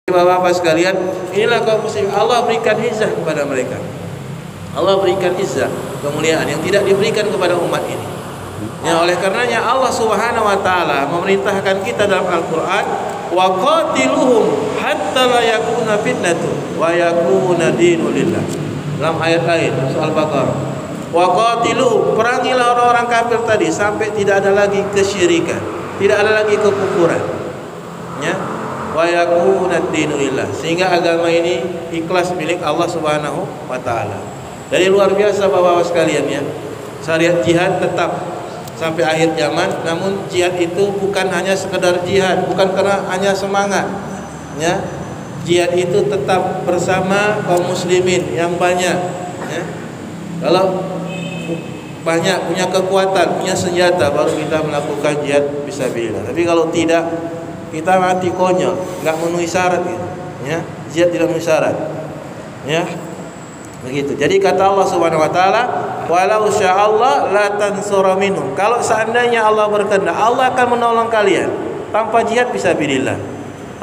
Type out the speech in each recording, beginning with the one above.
Bapak-bapak sekalian, inilah kaum muslim. Allah berikan izzah kepada mereka. Allah berikan izzah, kemuliaan yang tidak diberikan kepada umat ini. Ya, oleh karenanya Allah Subhanahu wa taala memerintahkan kita dalam Al-Qur'an, wa qatiluhum hatta la yakuna fitnatu wa yakuna dinu lillah. Dalam ayat lain surah Al-Baqarah, wa qatiluhum, perangilah orang-orang kafir tadi sampai tidak ada lagi kesyirikan, tidak ada lagi kekufuran. Ya, wa yakuna dinu lillah, sehingga agama ini ikhlas milik Allah Subhanahu wa taala. Dari luar biasa Bapak-bapak sekalian ya. Syariat jihad tetap sampai akhir zaman, namun jihad itu bukan hanya sekedar jihad, bukan karena hanya semangat. Ya. Jihad itu tetap bersama kaum muslimin yang banyak ya. Kalau banyak punya kekuatan, punya senjata, baru kita melakukan jihad fisabilillah. Tapi kalau tidak, kita mati konyol, nggak memenuhi syarat gitu. Ya, jihad tidak memenuhi syarat. Ya, begitu. Jadi kata Allah Subhanahu Wa Taala, walau sya'allah la tansura minhum. Kalau seandainya Allah berkehendak, Allah akan menolong kalian. Tanpa jihad fisabilillah,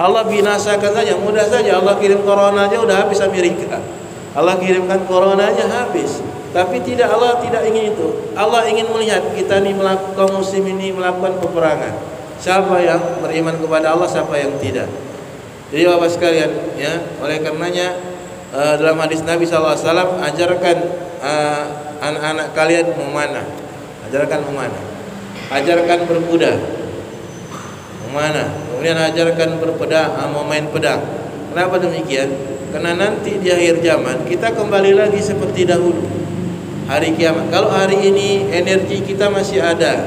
Allah binasakan saja, mudah saja. Allah kirim corona aja udah habis Amerika. Allah kirimkan corona aja habis. Tapi tidak, Allah tidak ingin itu. Allah ingin melihat kita ini kaum muslim ini melakukan peperangan. Siapa yang beriman kepada Allah, siapa yang tidak. Jadi Bapak sekalian ya, oleh karenanya dalam hadis Nabi SAW, ajarkan anak-anak kalian memanah. Ajarkan memanah. Ajarkan berkuda. Memanah. Kemudian ajarkan berpedang, memain pedang. Kenapa demikian? Karena nanti di akhir zaman kita kembali lagi seperti dahulu. Hari kiamat. Kalau hari ini energi kita masih ada,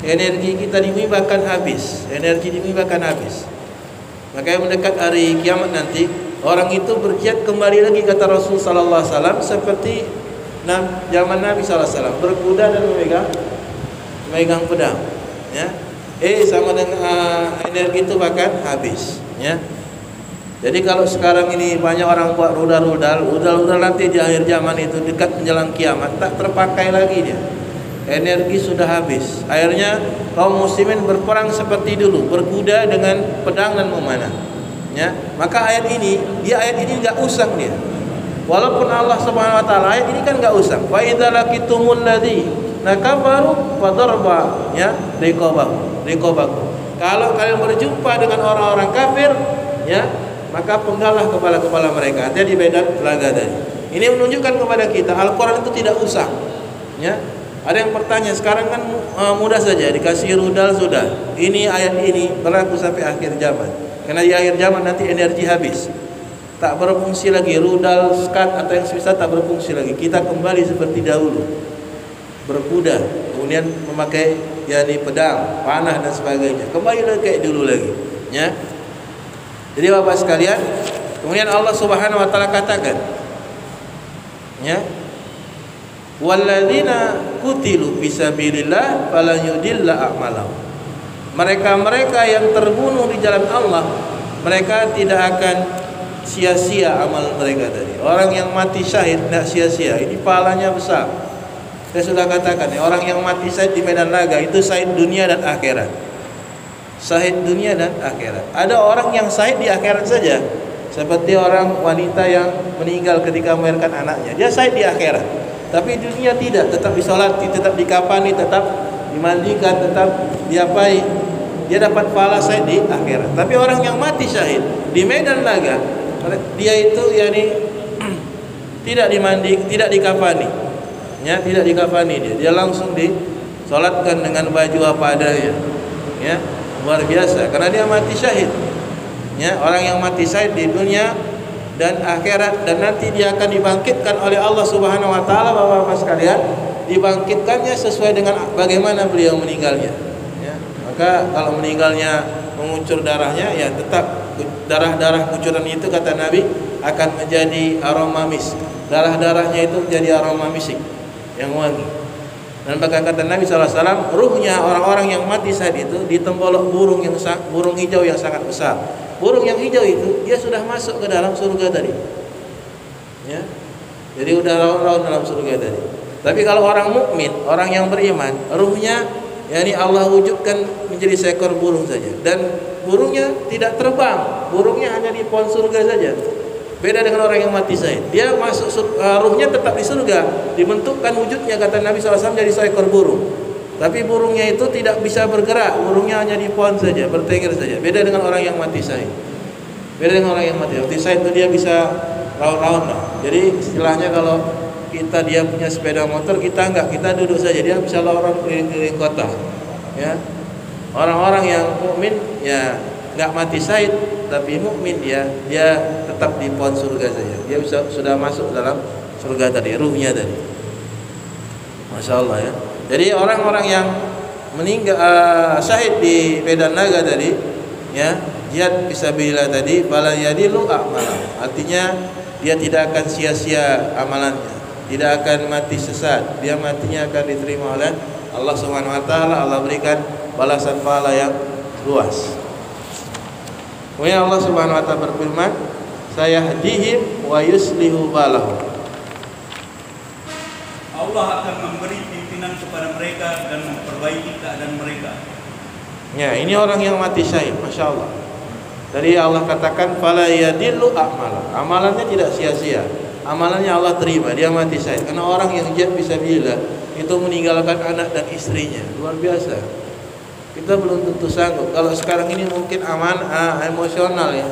energi kita di bumi bahkan habis. Energi di bumi bahkan habis. Makanya mendekat hari kiamat nanti, orang itu berjihad kembali lagi, kata Rasul sallallahu alaihi wasallam, seperti zaman Nabi sallallahu alaihi wasallam, berkuda dan memegang pedang. Ya. Sama dengan energi itu bahkan habis. Ya. Jadi kalau sekarang ini banyak orang buat rudal nanti di akhir zaman itu dekat menjelang kiamat tak terpakai lagi dia. Energi sudah habis. Akhirnya kaum muslimin berperang seperti dulu, berkuda dengan pedang dan memanah. Ya, maka ayat ini enggak usang dia. Walaupun Allah Subhanahu wa taala ayat ini kan enggak usang. Wa idza laqitumul ladzi nakafaru fadarba ya riqabahu. Kalau kalian berjumpa dengan orang-orang kafir ya, maka penggallah kepala-kepala mereka. Artinya di medan laga tadi. Ini menunjukkan kepada kita Al-Qur'an itu tidak usang. Ya. Ada yang bertanya, sekarang kan mudah saja dikasih rudal sudah. Ini ayat ini berlaku sampai akhir zaman. Karena di akhir zaman nanti energi habis. Tak berfungsi lagi rudal, skat atau yang semisal, tak berfungsi lagi. Kita kembali seperti dahulu. Berkuda, kemudian memakai pedang, panah dan sebagainya. Kembali lagi kayak dulu lagi. Ya. Jadi Bapak sekalian, kemudian Allah Subhanahu wa taala katakan, ya, walladzina qutilu fisabilillah falan yudilla a'malahum. Mereka-mereka yang terbunuh di jalan Allah, mereka tidak akan sia-sia amal mereka tadi. Orang yang mati syahid tidak sia-sia, ini pahalanya besar. Saya sudah katakan ya, orang yang mati syahid di medan laga itu syahid dunia dan akhirat. Syahid dunia dan akhirat. Ada orang yang syahid di akhirat saja, seperti orang wanita yang meninggal ketika melahirkan anaknya, dia syahid di akhirat. Tapi dunia tidak, tetap disolati, tetap dikafani, tetap dimandikan, tetap diapai. Dia dapat pahala syahid di akhirat. Tapi orang yang mati syahid di medan laga, dia itu tidak dimandi, tidak dikafani. Ya, tidak dikafani dia langsung disolatkan dengan baju apa adanya. Ya, luar biasa karena dia mati syahid. Ya, orang yang mati syahid di dunia dan akhirat, dan nanti dia akan dibangkitkan oleh Allah Subhanahu wa taala. Bapak-bapak sekalian, dibangkitkannya sesuai dengan bagaimana beliau meninggalnya. Ya, maka kalau meninggalnya mengucur darahnya, ya tetap darah-darah kucuran itu kata Nabi akan menjadi aroma misk. Darah-darahnya itu menjadi aroma misik yang wangi. Dan bahkan kata Nabi SAW, ruhnya orang-orang yang mati saat itu ditembolok burung hijau yang sangat besar. Burung yang hijau itu dia sudah masuk ke dalam surga tadi. Ya. Jadi udah raun-raun dalam surga tadi. Tapi kalau orang mukmin, orang yang beriman, ruhnya Allah wujudkan menjadi seekor burung saja. Dan burungnya tidak terbang, burungnya hanya di pohon surga saja. Beda dengan orang yang mati syahid. Dia masuk ruhnya tetap di surga, dibentukkan wujudnya kata Nabi SAW jadi seekor burung. Tapi burungnya itu tidak bisa bergerak, burungnya hanya di pohon saja, bertengger saja. Beda dengan orang yang mati syahid. Beda dengan orang yang mati syahid itu dia bisa raun-raun lah. Jadi istilahnya kalau dia punya sepeda motor, kita enggak, kita duduk saja, dia bisa lorong keliling-keliling kota. Ya. Orang-orang yang mukmin ya enggak mati syahid tapi mukmin dia tetap di pohon surga saja. Dia sudah masuk dalam surga tadi, ruhnya tadi. Masya Allah ya. Jadi orang-orang yang meninggal syahid di medan naga tadi, ya jihad fisabilillah tadi, bala yadilu a'malah. Artinya dia tidak akan sia-sia amalannya, tidak akan mati sesat. Dia matinya akan diterima oleh Allah Subhanahu wa taala. Allah berikan balasan pahala yang luas. Kemudian Allah Subhanahu wa taala berfirman, "Sayahdihim wa yuslihu balahum." Allah akan memberi pimpinan kepada mereka dan memperbaiki keadaan mereka. Ya, ini orang yang mati syahid, Masya Allah. Tadi Allah katakan, "Fala yadillu a'malah." Amalannya tidak sia-sia. Amalannya Allah terima, dia mati syahid. Karena orang yang jihad fisabilillah itu meninggalkan anak dan istrinya, luar biasa. Kita belum tentu sanggup. Kalau sekarang ini mungkin emosional ya,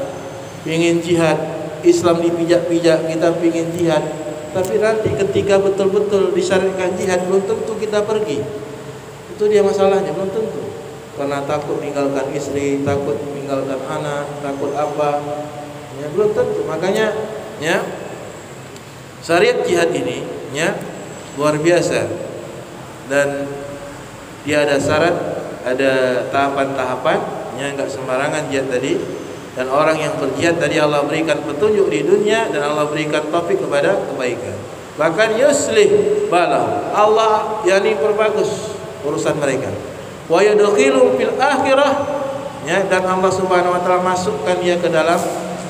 pingin jihad, Islam dipijak-pijak, kita pingin jihad. Tapi nanti ketika betul-betul disyariatkan jihad, belum tentu kita pergi. Itu dia masalahnya, belum tentu. Karena takut meninggalkan istri, takut meninggalkan anak, takut apa, ya belum tentu. Makanya ya syariat jihad ini ya luar biasa, dan dia ada syarat, ada tahapan-tahapan, yang enggak sembarangan jihad tadi. Dan orang yang berjihad tadi Allah berikan petunjuk di dunia dan Allah berikan taufik kepada kebaikan. Bahkan yuslih balah, Allah yakni perbagus urusan mereka. Wa yadkhilum fil akhirah, ya, dan Allah Subhanahu wa taala masukkan dia ke dalam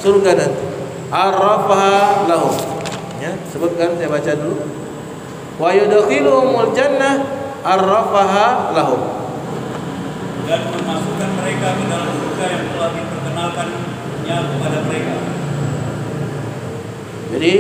surga nanti. Arrafaha lahum. Ya, sebutkan, saya baca dulu. Wa yadkhilumul jannah arrafaha lahum. Dan memasukkan mereka ke dalam surga yang telah diperkenalkannya kepada mereka. Jadi,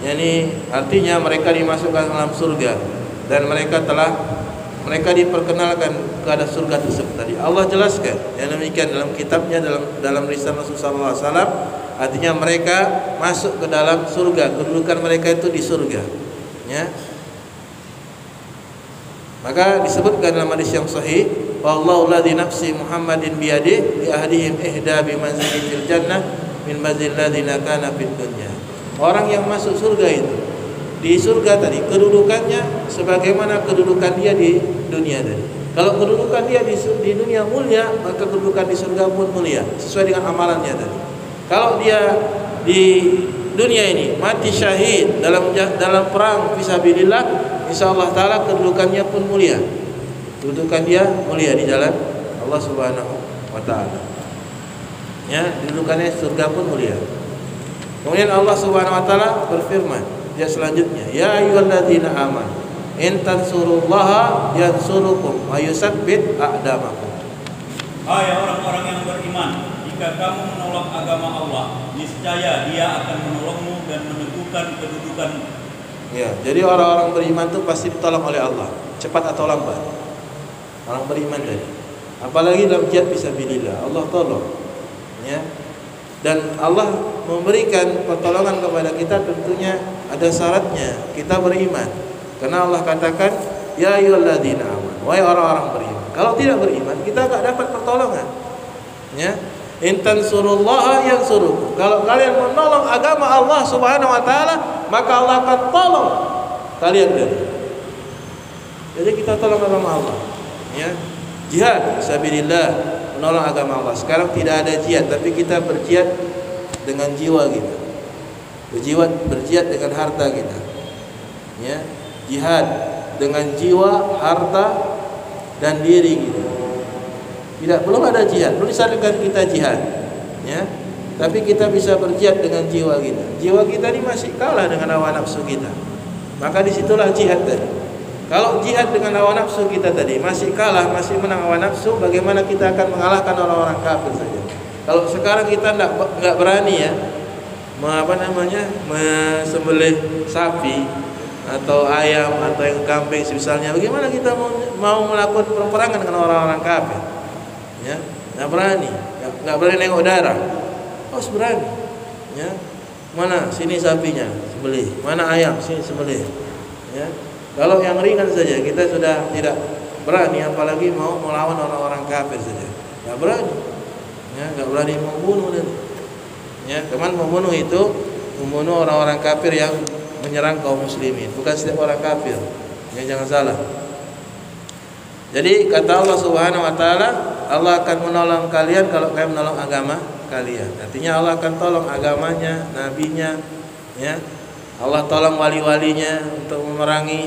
yani artinya mereka dimasukkan dalam surga dan mereka diperkenalkan kepada surga tersebut tadi. Allah jelaskan yang demikian dalam kitabnya, dalam lisan Rasulullah SAW. Artinya mereka masuk ke dalam surga, kedudukan mereka itu di surga. Ya. Maka disebutkan dalam hadis yang sahih, wallahu ladzi nafsi Muhammadin biyadihi li ahdihim ihda bi manzilin fil jannah min manzil ladzina kana fid dunya. Orang yang masuk surga itu di surga tadi kedudukannya sebagaimana kedudukan dia di dunia tadi. Kalau kedudukan dia di dunia mulia, maka kedudukan di surga pun mulia sesuai dengan amalannya tadi. Kalau dia di dunia ini mati syahid dalam perang fisabilillah, insyaallah taala kedudukannya pun mulia. Kedudukan dia mulia di jalan Allah Subhanahu wa taala. Ya, kedudukannya surga pun mulia. Kemudian Allah Subhanahu wa taala berfirman, ya selanjutnya, ya ayyuhalladzina amanu in tansurullaha yansurukum wa yusabbit aqdamakum. Hai orang-orang yang beriman, jika kamu menolong agama Allah, niscaya Dia akan menolongmu dan meneguhkan kedudukanmu. Ya, jadi orang-orang beriman itu pasti ditolong oleh Allah, cepat atau lambat. Orang beriman tadi, apalagi dalam jihad fisabilillah, Allah tolong. Ya. Dan Allah memberikan pertolongan kepada kita tentunya ada syaratnya, kita beriman. Karena Allah katakan, ya ayyuhalladzina amanu, wahai orang-orang beriman. Kalau tidak beriman, kita enggak dapat pertolongan. Ya. In tansurullaha yansurukum. Kalau kalian menolong agama Allah Subhanahu wa taala, maka Allah akan tolong kalian tadi. Jadi kita tolong agama Allah. Ya. Jihad fisabilillah, menolong agama Allah. Sekarang tidak ada jihad, tapi kita berjihad dengan jiwa kita. Berjihad dengan harta kita. Ya, jihad dengan jiwa, harta dan diri kita. Belum ada jihad, belum disarankan kita jihad. Ya. Tapi kita bisa berjihad dengan jiwa kita. Jiwa kita ini masih kalah dengan hawa nafsu kita. Maka disitulah jihad tadi. Kalau jihad dengan hawa nafsu kita tadi masih kalah, masih menang hawa nafsu, bagaimana kita akan mengalahkan orang-orang kafir saja? Kalau sekarang kita nggak berani ya, sembelih sapi atau ayam atau yang kambing misalnya, bagaimana kita mau melakukan peperangan dengan orang-orang kafir? Ya, nggak berani nengok darah. Harus berani. Ya, mana sini sapinya sembelih, mana ayam sini sembelih. Ya. Kalau yang ringan saja kita sudah tidak berani, apalagi mau melawan orang-orang kafir saja. Enggak berani. Ya, enggak berani membunuh dan ya, teman membunuh orang-orang kafir yang menyerang kaum muslimin, bukan setiap orang kafir. Ya, jangan salah. Jadi kata Allah Subhanahu wa taala, Allah akan menolong kalian kalau kalian menolong agama kalian. Artinya Allah akan tolong agamanya, nabinya, ya. Allah tolong wali-walinya untuk memerangi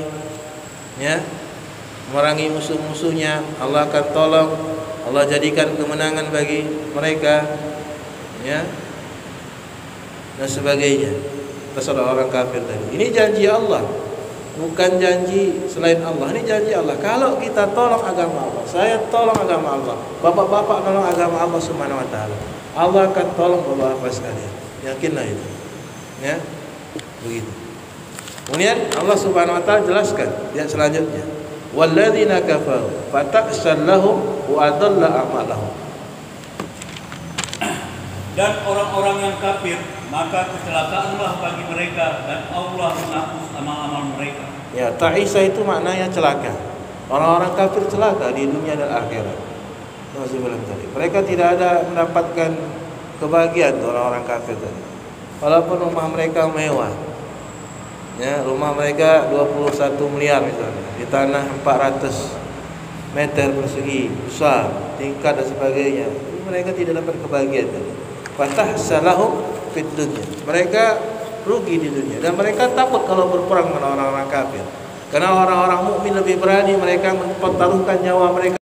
musuh-musuhnya. Allah akan tolong, Allah jadikan kemenangan bagi mereka, ya, dan sebagainya. Atas orang kafir tadi. Ini janji Allah, bukan janji selain Allah. Ini janji Allah. Kalau kita tolong agama Allah, saya tolong agama Allah, bapak-bapak tolong agama Allah Subhanahu wa taala, Allah akan tolong bapak-bapak sekalian. Yakinlah itu. Ya. Begitu. Kemudian Allah Subhanahu wa taala jelaskan ayat selanjutnya, walladzina kafaru fata'sal lahum wa adalla a'malahum. Dan orang-orang yang kafir, maka kecelakaanlah bagi mereka dan Allah menghapus amal-amal mereka. Ya, ta'isa itu maknanya celaka. Orang-orang kafir celaka di dunia dan akhirat. Tadi. Mereka tidak ada mendapatkan kebahagiaan orang-orang kafir tadi. Walaupun rumah mereka mewah. Ya, rumah mereka 21 miliar misalnya, di tanah 400 meter persegi, besar, tingkat dan sebagainya. Mereka tidak dapat kebahagiaan. Fatahsalahum fid dunya. Mereka rugi di dunia dan mereka takut kalau berperang dengan orang-orang kafir. Karena orang-orang mukmin lebih berani, mereka mempertaruhkan nyawa mereka